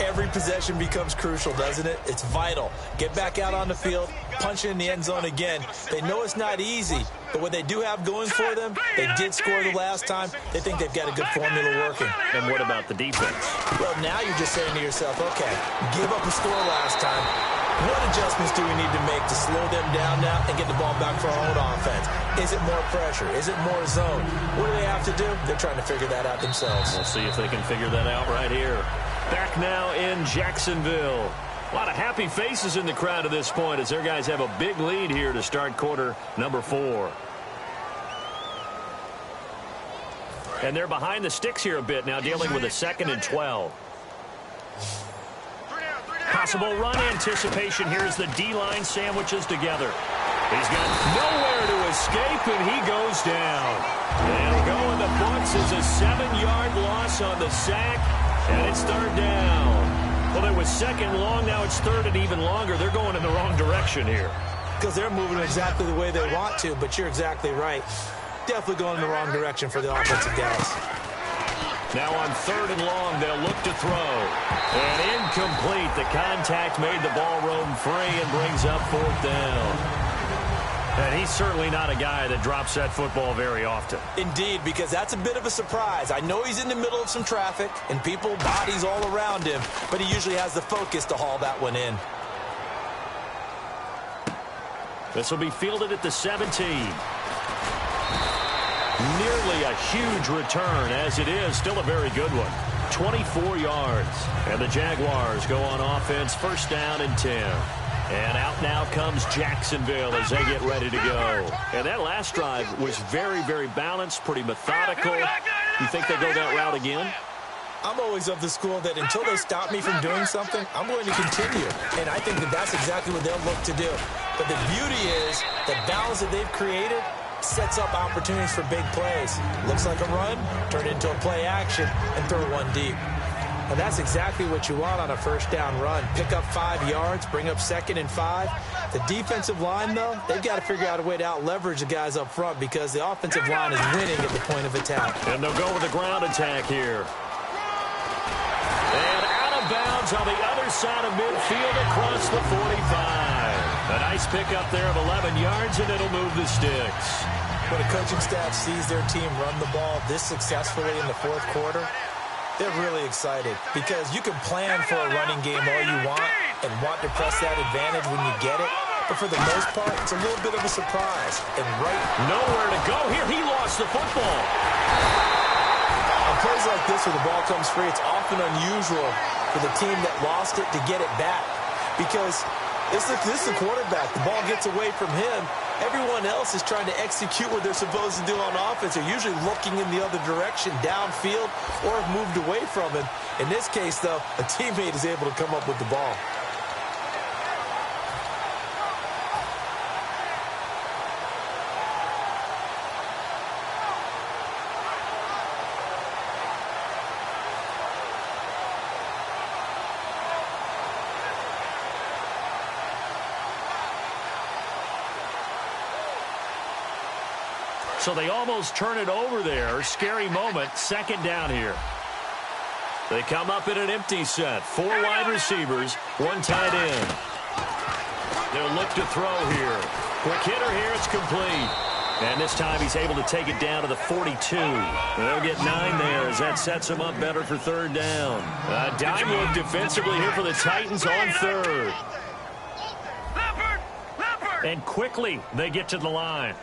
every possession becomes crucial, doesn't it? It's vital. Get back out on the field, punch it in the end zone again. They know it's not easy, but what they do have going for them, they did score the last time. They think they've got a good formula working. And what about the defense? Well, now you're just saying to yourself, okay, give up a score last time. What adjustments do we need to make to slow them down now and get the ball back for our own offense? Is it more pressure? Is it more zone? What do they have to do? They're trying to figure that out themselves. We'll see if they can figure that out right here. Back now in Jacksonville. A lot of happy faces in the crowd at this point as their guys have a big lead here to start quarter number 4. And they're behind the sticks here a bit now, dealing with a 2nd and 12. Possible run anticipation. Here's the D-line sandwiches together. He's got nowhere to escape, and he goes down. And go in the books is a 7-yard loss on the sack, and it's 3rd down. Well, it was 2nd long. Now it's 3rd and even longer. They're going in the wrong direction here. Because they're moving exactly the way they want to, but you're exactly right. Definitely going in the wrong direction for the offensive guys. Now on 3rd and long, they'll look to throw. And incomplete. The contact made the ball roam free and brings up 4th down. And he's certainly not a guy that drops that football very often. Indeed, because that's a bit of a surprise. I know he's in the middle of some traffic and people, bodies all around him, but he usually has the focus to haul that one in. This will be fielded at the 17. Nearly a huge return, as it is still a very good one. 24 yards. And the Jaguars go on offense, 1st down and 10. And out now comes Jacksonville as they get ready to go. And that last drive was very, very balanced, pretty methodical. You think they go that route again? I'm always of the school that until they stop me from doing something, I'm going to continue. And I think that that's exactly what they'll look to do. But the beauty is the balance that they've created sets up opportunities for big plays. Looks like a run, turn it into a play action, and throw one deep. And that's exactly what you want on a 1st down run. Pick up 5 yards, bring up 2nd and 5. The defensive line, though, they've got to figure out a way to out-leverage the guys up front because the offensive line is winning at the point of attack. And they'll go with a ground attack here. And out of bounds on the other side of midfield across the 45. A nice pickup there of 11 yards, and it'll move the sticks. When a coaching staff sees their team run the ball this successfully in the 4th quarter, they're really excited because you can plan for a running game all you want and want to press that advantage when you get it. But for the most part, it's a little bit of a surprise. And nowhere to go here. He lost the football. On plays like this where the ball comes free, it's often unusual for the team that lost it to get it back because this is the quarterback. The ball gets away from him. Everyone else is trying to execute what they're supposed to do on offense. They're usually looking in the other direction, downfield, or have moved away from him. In this case, though, a teammate is able to come up with the ball. So they almost turn it over there. Scary moment. 2nd down here. They come up in an empty set. 4 wide receivers, 1 tight end. They'll look to throw here. Quick hitter here, it's complete. And this time he's able to take it down to the 42. They'll get 9 there as that sets him up better for 3rd down. A dime look defensively here for the Titans on 3rd. And quickly they get to the line.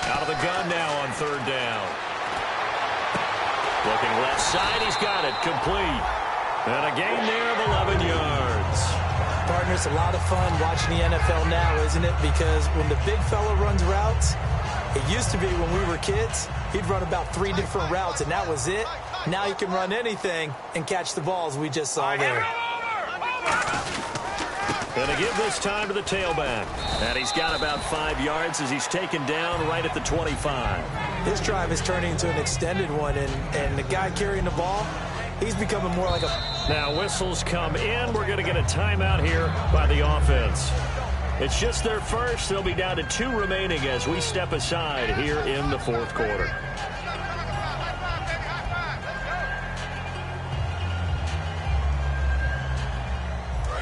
Out of the gun now on 3rd down. Looking left side, he's got it, complete. And a gain there of 11 yards. Partner, it's a lot of fun watching the NFL now, isn't it? Because when the big fella runs routes, it used to be when we were kids, he'd run about 3 different routes, and that was it. Now he can run anything and catch the balls we just saw there. Going to give this time to the tailback. And he's got about 5 yards as he's taken down right at the 25. This drive is turning into an extended one, and the guy carrying the ball, he's becoming more like a... Now whistles come in. We're going to get a timeout here by the offense. It's just their first. They'll be down to 2 remaining as we step aside here in the 4th quarter.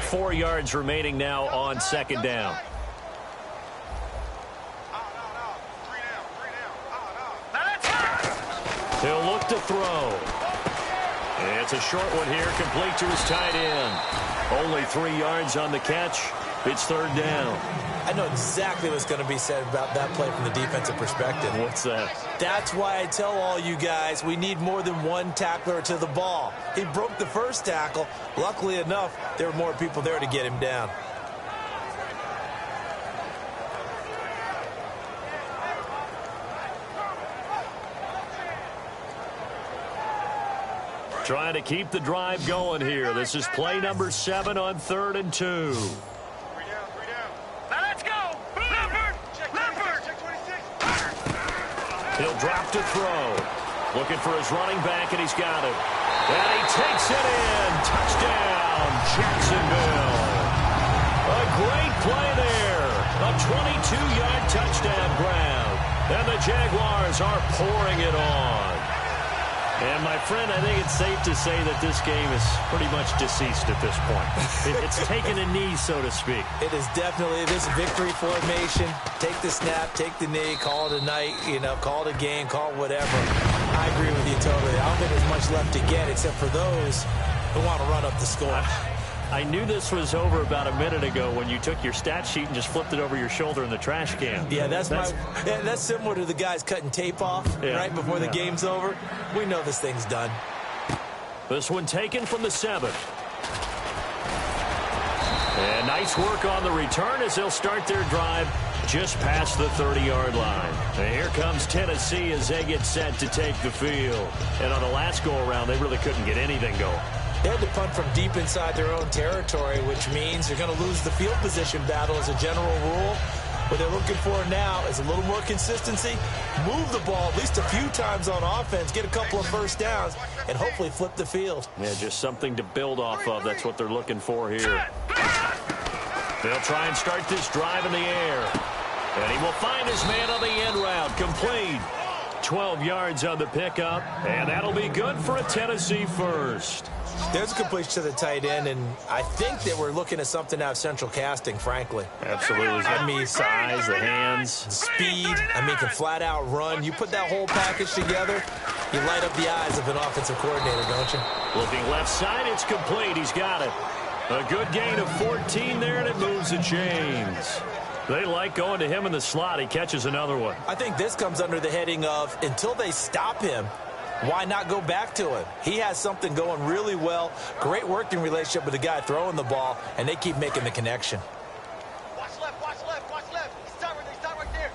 Four yards remaining now on 2nd down. He'll look to throw. It's a short one here, complete to his tight end. Only 3 yards on the catch. It's 3rd down. I know exactly what's going to be said about that play from the defensive perspective. What's that? That's why I tell all you guys we need more than 1 tackler to the ball. He broke the first tackle. Luckily enough, there were more people there to get him down. Trying to keep the drive going here. This is play number 7 on 3rd and 2. He'll drop to throw. Looking for his running back, and he's got it. And he takes it in. Touchdown, Jacksonville. A great play there. A 22-yard touchdown grab. And the Jaguars are pouring it on. And, my friend, I think it's safe to say that this game is pretty much deceased at this point. It's taken a knee, so to speak. It is definitely this victory formation. Take the snap, take the knee, call it a night, call it a game, call it whatever. I agree with you totally. I don't think there's much left to get except for those who want to run up the score. I knew this was over about a minute ago when you took your stat sheet and just flipped it over your shoulder in the trash can. Yeah, that's similar to the guys cutting tape off right before the game's over. We know this thing's done. This one taken from the 7th. And nice work on the return as they'll start their drive just past the 30-yard line. And here comes Tennessee as they get set to take the field. And on the last go-around, they really couldn't get anything going. They had to punt from deep inside their own territory, which means they're going to lose the field position battle as a general rule. What they're looking for now is a little more consistency, move the ball at least a few times on offense, get a couple of first downs, and hopefully flip the field. Yeah, just something to build off of. That's what they're looking for here. They'll try and start this drive in the air. And he will find his man on the end route, complete. 12 yards on the pickup, and that'll be good for a Tennessee first. There's a completion to the tight end, and I think that we're looking at something out of central casting, frankly. Absolutely. I mean, size, the hands. Speed. I mean, can flat out run. You put that whole package together, you light up the eyes of an offensive coordinator, don't you? Looking left side, it's complete. He's got it. A good gain of 14 there, and it moves the chains. They like going to him in the slot. He catches another one. I think this comes under the heading of until they stop him, why not go back to him? He has something going really well. Great working relationship with the guy throwing the ball, and they keep making the connection. Watch left, watch left, watch left. Stop right there.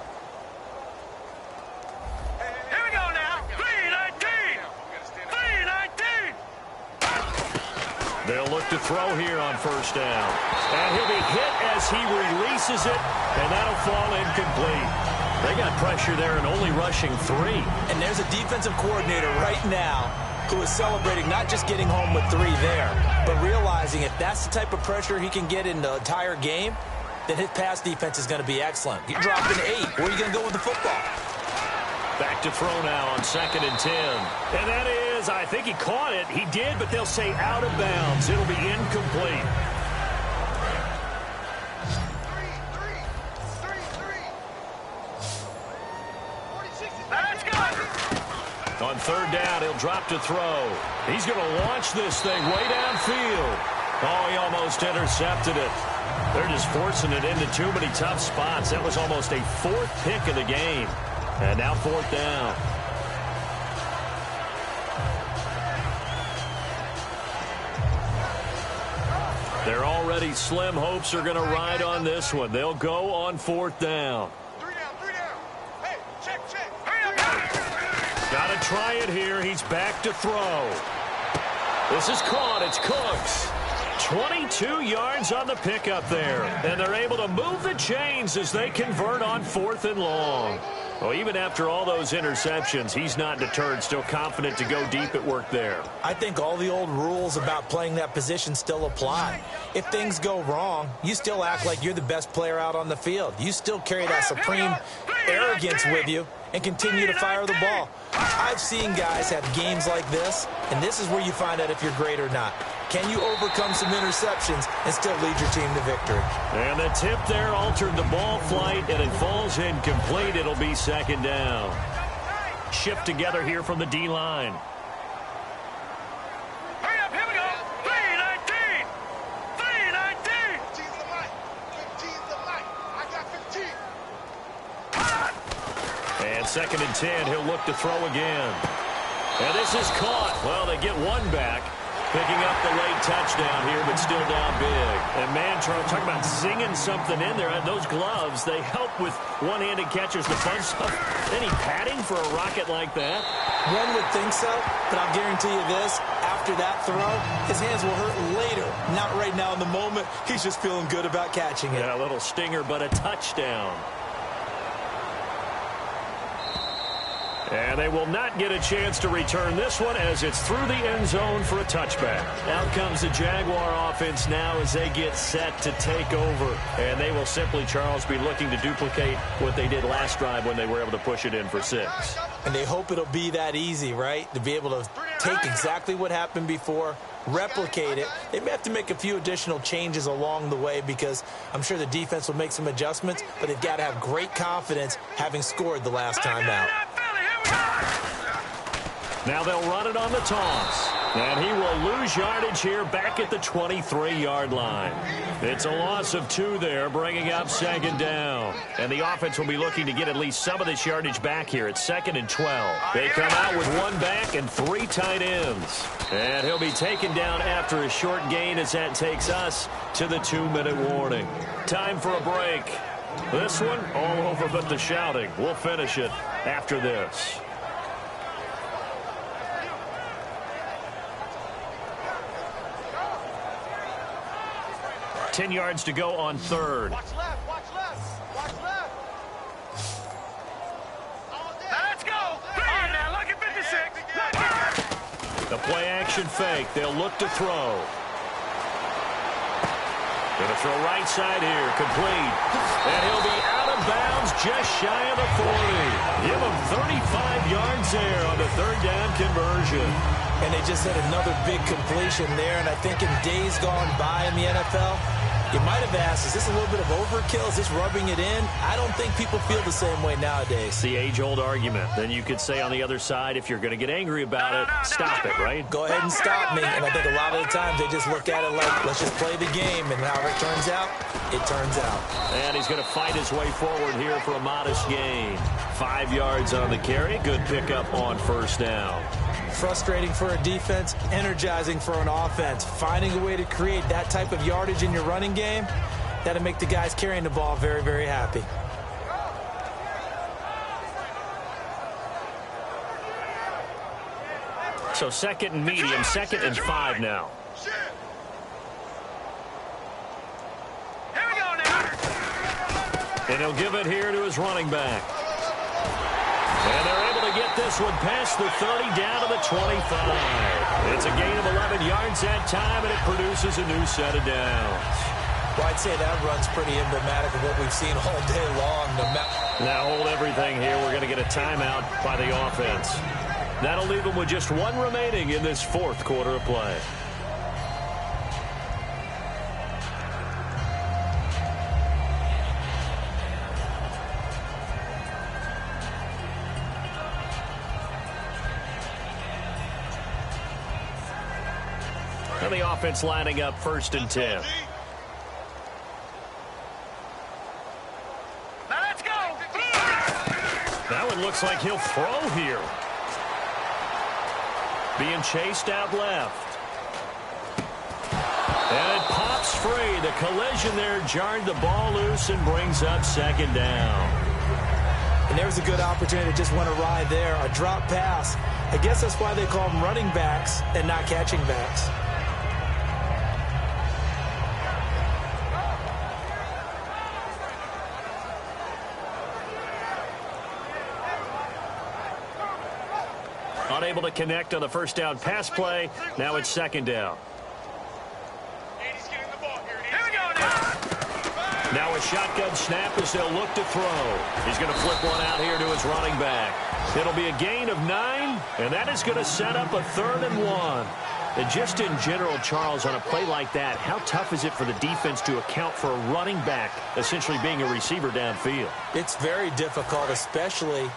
Here we go now. 3-19. 3-19. They'll look to throw here on first down. And he'll be hit as he releases it, and that'll fall incomplete. They got pressure there and only rushing 3. And there's a defensive coordinator right now who is celebrating not just getting home with 3 there, but realizing if that's the type of pressure he can get in the entire game, then his pass defense is going to be excellent. You're dropping 8. Where are you going to go with the football? Back to throw now on 2nd and 10. And that is, I think he caught it. He did, but they'll say out of bounds. It'll be incomplete. On 3rd down, he'll drop to throw. He's going to launch this thing way downfield. Oh, he almost intercepted it. They're just forcing it into too many tough spots. That was almost a 4th pick of the game. And now 4th down. They're already slim hopes are going to ride on this one. They'll go on 4th down. Got to try it here. He's back to throw. This is caught. It's Cooks. 22 yards on the pickup there. And they're able to move the chains as they convert on 4th and long. Well, even after all those interceptions, he's not deterred, still confident to go deep at work there. I think all the old rules about playing that position still apply. If things go wrong, you still act like you're the best player out on the field. You still carry that supreme arrogance with you and continue to fire the ball. I've seen guys have games like this, and this is where you find out if you're great or not. Can you overcome some interceptions and still lead your team to victory? And the tip there altered the ball flight, and it falls incomplete. It'll be 2nd down. Shift together here from the D-line. Hurry up, here we go. 3-19. 3-19. 15's the light. 15's the light. I got 15. And 2nd and 10, he'll look to throw again. And this is caught. Well, they get one back. Picking up the late touchdown here, but still down big. And, man, Charles, talk about singing something in there. And those gloves, they help with one-handed catchers, the fun stuff. Any padding for a rocket like that? One would think so, but I'll guarantee you this. After that throw, his hands will hurt later. Not right now in the moment. He's just feeling good about catching it. Yeah, a little stinger, but a touchdown. And they will not get a chance to return this one as it's through the end zone for a touchback. Out comes the Jaguar offense now as they get set to take over. And they will simply, Charles, be looking to duplicate what they did last drive when they were able to push it in for 6. And they hope it'll be that easy, right? To be able to take exactly what happened before, replicate it. They may have to make a few additional changes along the way because I'm sure the defense will make some adjustments, but they've got to have great confidence having scored the last time out. Now they'll run it on the toss. And he will lose yardage here back at the 23-yard line. It's a loss of 2 there, bringing up 2nd down. And the offense will be looking to get at least some of this yardage back here at 2nd and 12. They come out with 1 back and 3 tight ends. And he'll be taken down after a short gain as that takes us to the 2-minute warning. Time for a break. This one, all over but the shouting. We'll finish it after this. 10 yards to go on 3rd. Watch left, watch left, watch left. Let's go. All right, now, look at 56. The play action fake. They'll look to throw. Going to throw right side here. Complete. And he'll be out of bounds just shy of the 40. Give him 35 yards there on the 3rd down conversion. And they just had another big completion there. And I think in days gone by in the NFL, you might have asked, is this a little bit of overkill? Is this rubbing it in? I don't think people feel the same way nowadays. It's the age-old argument. Then you could say on the other side, if you're going to get angry about it, stop it, right? Go ahead and stop me. And I think a lot of the times they just look at it like, let's just play the game. And however it turns out, it turns out. And he's going to fight his way forward here for a modest gain. 5 yards on the carry. Good pickup on 1st down. Frustrating for a defense, energizing for an offense. Finding a way to create that type of yardage in your running game, that'll make the guys carrying the ball very, very happy. So 2nd and medium, 2nd and 5 now. Here we go now. And he'll give it here to his running back. And they're able to get this one past the 30 down to the 25. It's a gain of 11 yards that time, and it produces a new set of downs. Well, I'd say that run's pretty emblematic of what we've seen all day long. Now hold everything here. We're going to get a timeout by the offense. That'll leave them with just one remaining in this fourth quarter of play. And the offense lining up 1st and 10. Now let's go. That one looks like he'll throw here. Being chased out left. And it pops free. The collision there jarred the ball loose and brings up 2nd down. And there's a good opportunity to just went awry there. A drop pass. I guess that's why they call them running backs and not catching backs. Unable to connect on the 1st down pass play. Now it's 2nd down. Now a shotgun snap as they'll look to throw. He's going to flip one out here to his running back. It'll be a gain of 9, and that is going to set up a 3rd and 1. And just in general, Charles, on a play like that, how tough is it for the defense to account for a running back essentially being a receiver downfield? It's very difficult, especially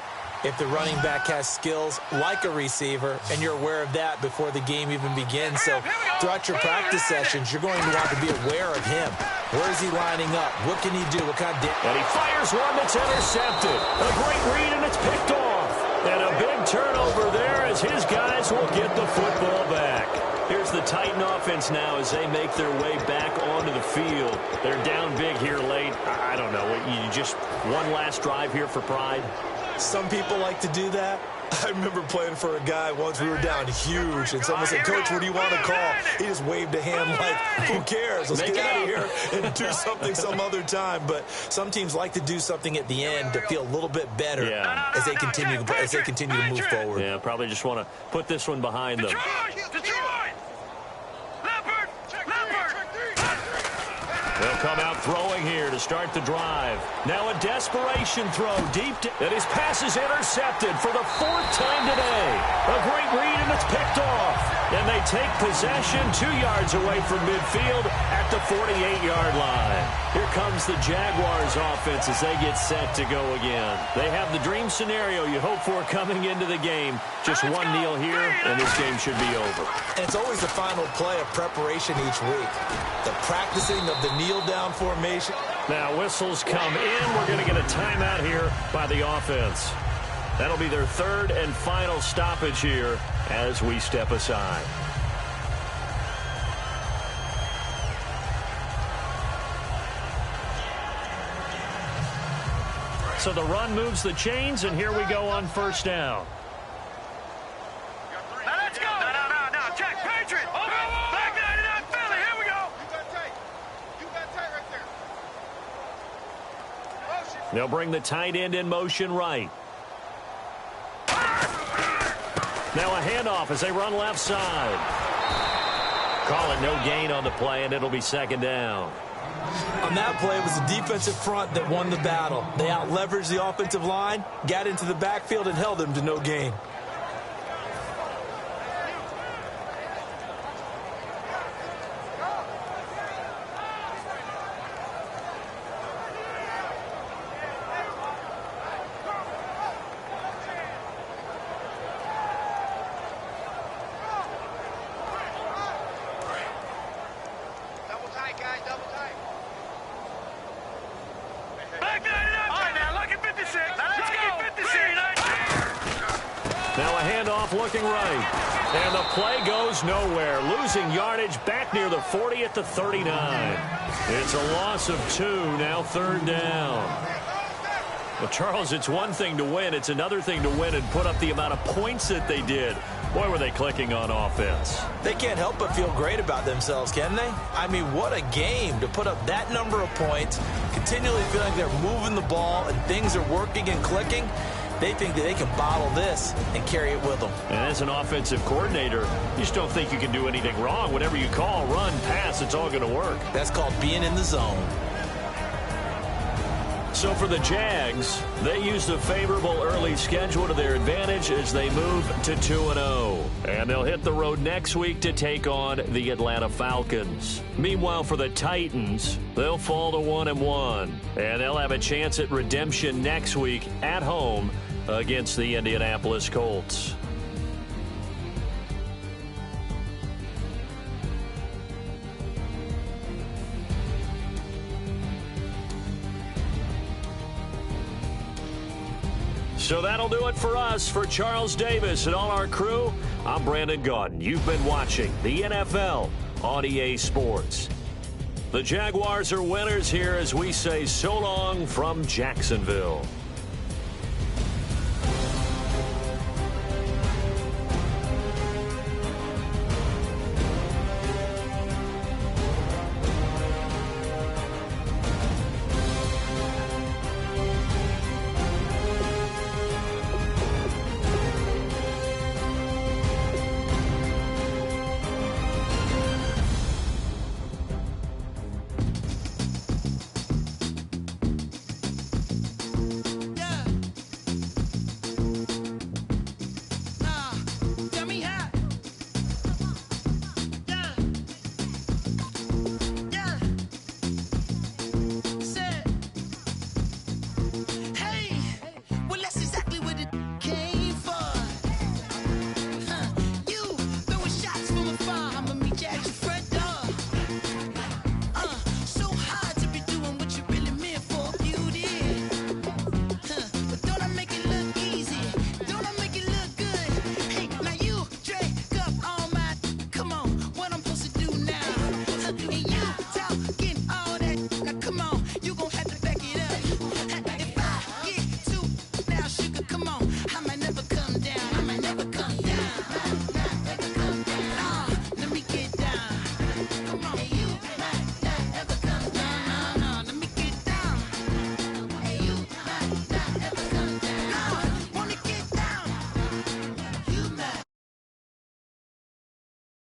if the running back has skills like a receiver, and you're aware of that before the game even begins. So throughout your practice sessions, you're going to want to be aware of him. Where is he lining up? What can he do? What kind of and he fires one that's intercepted. A great read, and it's picked off. And a big turnover there as his guys will get the football back. Here's the Titan offense now as they make their way back onto the field. They're down big here late. I don't know. You just one last drive here for pride? Some people like to do that. I remember playing for a guy once. We were down huge, and someone said, "Coach, what do you want to call?" He just waved a hand like, "Who cares? Let's get out of here and do something some other time." But some teams like to do something at the end to feel a little bit better as they continue to move forward. Yeah, probably just want to put this one behind them. They'll come out throwing here to start the drive. Now a desperation throw deep, and his pass is intercepted for the 4th time today. A great read, and it's picked off. And they take possession 2 yards away from midfield at the 48-yard line. Here comes the Jaguars offense as they get set to go again. They have the dream scenario you hope for coming into the game. Just one kneel here, and this game should be over. And it's always the final play of preparation each week. The practicing of the kneel-down formation. Now whistles come in. We're going to get a timeout here by the offense. That'll be their 3rd and final stoppage here as we step aside. So the run moves the chains, and here we go on 1st down. Now let's go. No. Check. Patriot. Back 99 Philly. Here we go. You got tight right there. They'll bring the tight end in motion right. Now a handoff as they run left side. Call it no gain on the play, and it'll be 2nd down. On that play, it was the defensive front that won the battle. They out-leveraged the offensive line, got into the backfield, and held them to no gain. Looking right. And the play goes nowhere. Losing yardage back near the 40 at the 39. It's a loss of 2, now 3rd down. Well, Charles, it's one thing to win. It's another thing to win and put up the amount of points that they did. Boy, were they clicking on offense. They can't help but feel great about themselves, can they? I mean, what a game to put up that number of points, continually feeling like they're moving the ball and things are working and clicking. they think that they can bottle this and carry it with them. And as an offensive coordinator, you just don't think you can do anything wrong. Whatever you call, run, pass, it's all going to work. That's called being in the zone. So for the Jags, they used a favorable early schedule to their advantage as they move to 2-0. And they'll hit the road next week to take on the Atlanta Falcons. Meanwhile, for the Titans, they'll fall to 1-1. And they'll have a chance at redemption next week at home against the Indianapolis Colts. So that'll do it for us. For Charles Davis and all our crew, I'm Brandon Gaudin. You've been watching the NFL on EA Sports. The Jaguars are winners here as we say so long from Jacksonville.